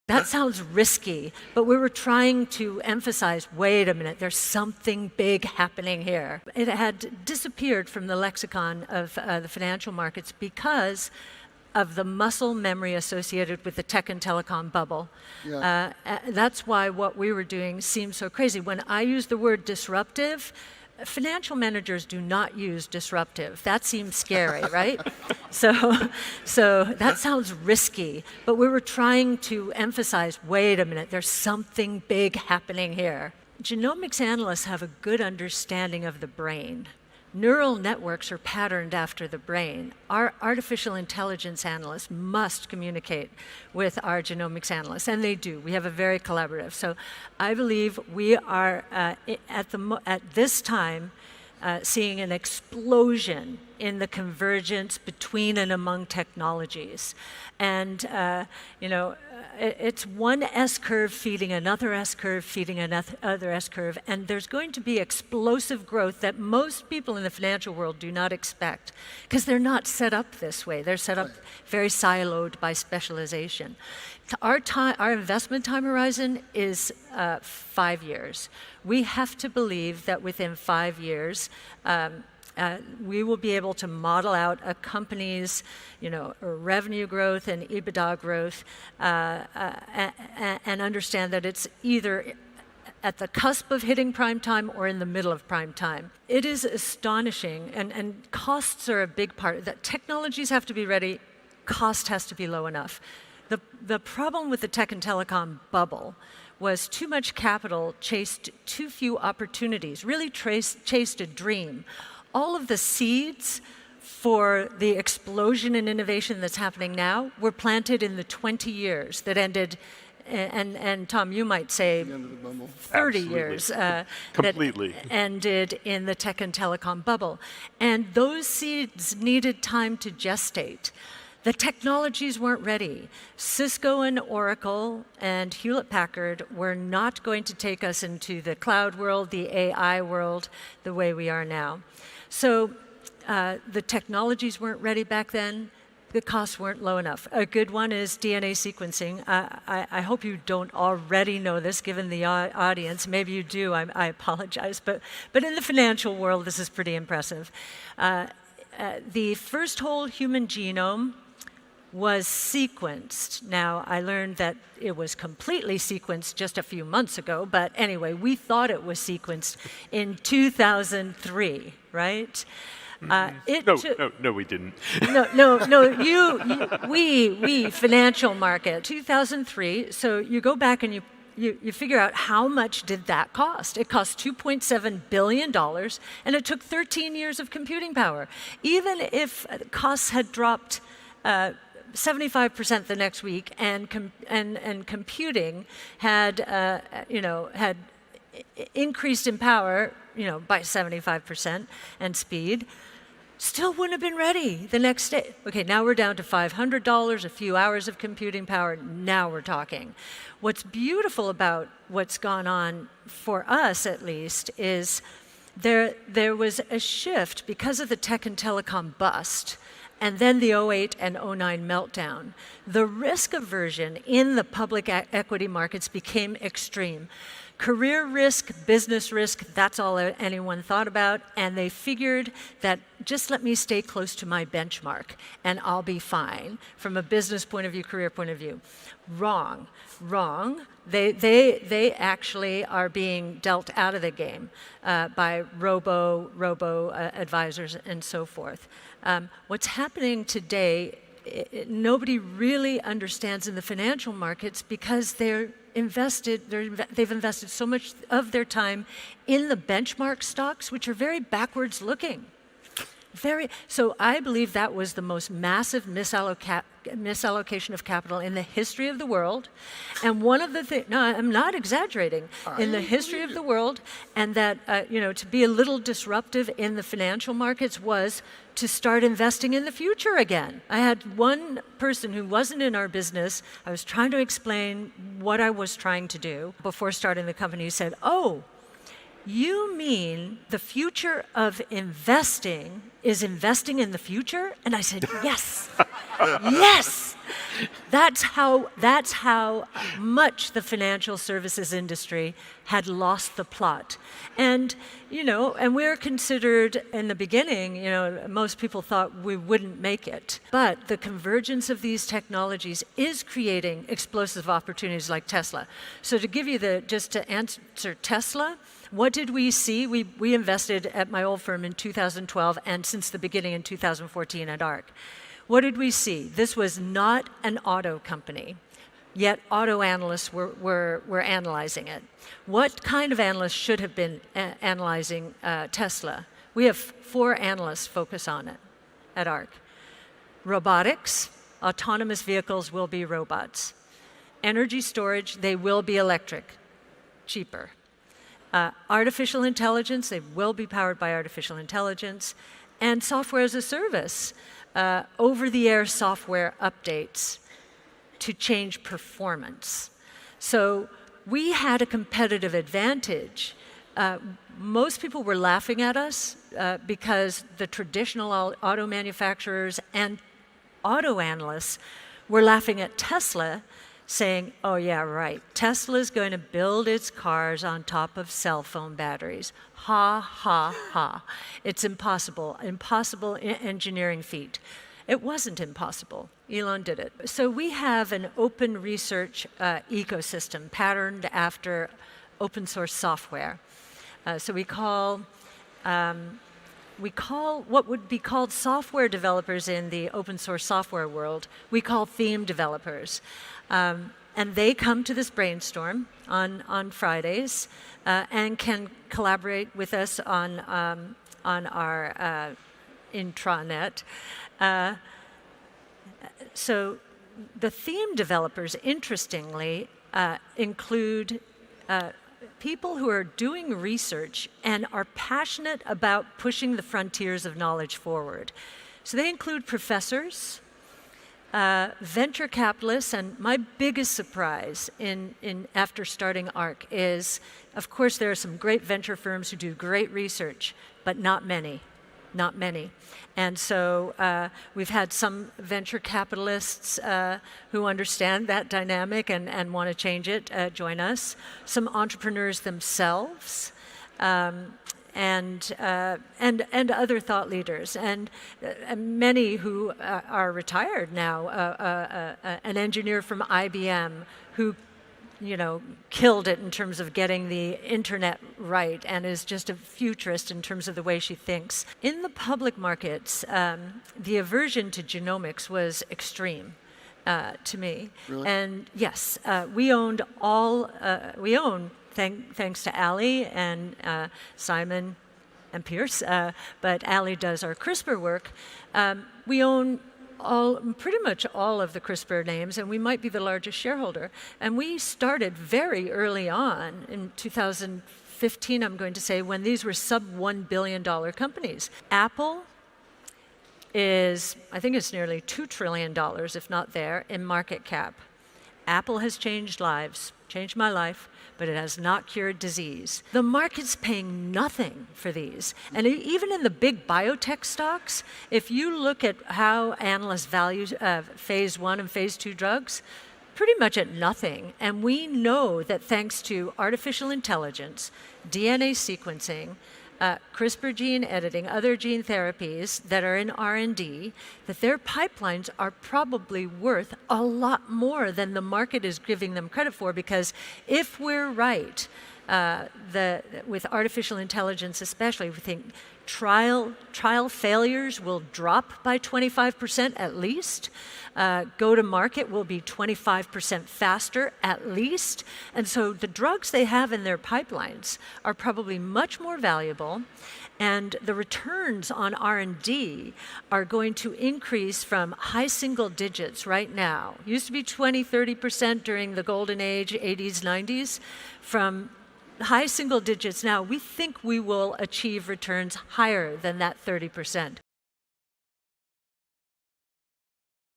That sounds risky, but we were trying to emphasize, wait a minute, there's something big happening here. It had disappeared from the lexicon of the financial markets because of the muscle memory associated with the tech and telecom bubble. Yeah. That's why what we were doing seemed so crazy. When I use the word disruptive, financial managers do not use disruptive. That seems scary, right? So that sounds risky, but we were trying to emphasize, wait a minute, there's something big happening here. Genomics analysts have a good understanding of the brain. Neural networks are patterned after the brain. Our artificial intelligence analysts must communicate with our genomics analysts, and they do. We have a very collaborative. So I believe we are, at this time, seeing an explosion in the convergence between and among technologies. And, it's one S-curve feeding another S-curve, feeding another S-curve, and there's going to be explosive growth that most people in the financial world do not expect, because they're not set up this way. They're set up very siloed by specialization. Our investment time horizon is 5 years. We have to believe that within 5 years, we will be able to model out a company's, revenue growth and EBITDA growth, and understand that it's either at the cusp of hitting prime time or in the middle of prime time. It is astonishing, and costs are a big part. That technologies have to be ready, cost has to be low enough. The problem with the tech and telecom bubble was too much capital chased too few opportunities, really chased a dream. All of the seeds for the explosion in innovation that's happening now were planted in the 20 years that ended, and Tom, you might say 30 years Completely. that ended in the tech and telecom bubble. And those seeds needed time to gestate. The technologies weren't ready. Cisco and Oracle and Hewlett-Packard were not going to take us into the cloud world, the AI world, the way we are now. So the technologies weren't ready back then. The costs weren't low enough. A good one is DNA sequencing. I hope you don't already know this, given the audience. Maybe you do, I apologize. But in the financial world, this is pretty impressive. The first whole human genome was sequenced. Now, I learned that it was completely sequenced just a few months ago, but anyway, we thought it was sequenced in 2003, right? No, we didn't. We, financial market, 2003, so you go back and you figure out how much did that cost. It cost $2.7 billion, and it took 13 years of computing power. Even if costs had dropped 75% the next week, and computing had had increased in power, by 75% and speed, still wouldn't have been ready the next day. Okay, now we're down to $500, a few hours of computing power. Now we're talking. What's beautiful about what's gone on for us, at least, is there was a shift because of the tech and telecom bust. And then the 2008 and 2009 meltdown. The risk aversion in the public equity markets became extreme. Career risk, business risk, that's all anyone thought about, and they figured that just let me stay close to my benchmark and I'll be fine from a business point of view, career point of view. Wrong. They actually are being dealt out of the game by robo advisors and so forth. What's happening today, nobody really understands in the financial markets because they've invested so much of their time in the benchmark stocks, which are very backwards looking. So I believe that was the most massive misallocation of capital in the history of the world. And one of the things, no, I'm not exaggerating, in the history of the world, and that, to be a little disruptive in the financial markets was to start investing in the future again. I had one person who wasn't in our business. I was trying to explain what I was trying to do before starting the company. He said, "Oh, you mean the future of investing is investing in the future?" And I said, yes, yes. That's how much the financial services industry had lost the plot. And, and we're considered in the beginning, most people thought we wouldn't make it. But the convergence of these technologies is creating explosive opportunities like Tesla. So to give you just to answer Tesla, what did we see? We invested at my old firm in 2012 and since the beginning in 2014 at ARC. What did we see? This was not an auto company, yet auto analysts were analyzing it. What kind of analysts should have been analyzing Tesla? We have 4 analysts focus on it at ARC. Robotics, autonomous vehicles will be robots. Energy storage, they will be electric, cheaper. Artificial intelligence, they will be powered by artificial intelligence. And software as a service. Over-the-air software updates to change performance. So we had a competitive advantage. Most people were laughing at us because the traditional auto manufacturers and auto analysts were laughing at Tesla, saying, oh yeah, right, Tesla's going to build its cars on top of cell phone batteries. Ha, ha, ha. It's impossible engineering feat. It wasn't impossible. Elon did it. So we have an open research ecosystem patterned after open source software. So we call what would be called software developers in the open source software world, we call theme developers. And they come to this brainstorm on Fridays and can collaborate with us on our intranet. So the theme developers, interestingly, include people who are doing research and are passionate about pushing the frontiers of knowledge forward. So they include professors, venture capitalists, and my biggest surprise after starting ARC is, of course, there are some great venture firms who do great research, but not many. And so we've had some venture capitalists who understand that dynamic and want to change it join us. Some entrepreneurs themselves. And other thought leaders, and many who are retired now. An engineer from IBM who, killed it in terms of getting the internet right and is just a futurist in terms of the way she thinks. In the public markets, the aversion to genomics was extreme. To me. Really? And yes, we owned thanks to Ali and Simon and Pierce, but Ali does our CRISPR work. We own pretty much all of the CRISPR names, and we might be the largest shareholder. And we started very early on, in 2015, I'm going to say, when these were sub-$1 billion companies. Apple is, I think it's nearly $2 trillion, if not there, in market cap. Apple has changed lives, changed my life, but it has not cured disease. The market's paying nothing for these. And even in the big biotech stocks, if you look at how analysts value phase 1 and phase 2 drugs, pretty much at nothing. And we know that thanks to artificial intelligence, DNA sequencing, CRISPR gene editing, other gene therapies that are in R&D, that their pipelines are probably worth a lot more than the market is giving them credit for, because if we're right, with artificial intelligence especially, we think trial failures will drop by 25% at least. Go to market will be 25% faster at least. And so the drugs they have in their pipelines are probably much more valuable, and the returns on R&D are going to increase from high single digits right now. Used to be 20, 30% during the golden age, 80s, 90s. From high single digits now, we think we will achieve returns higher than that 30%.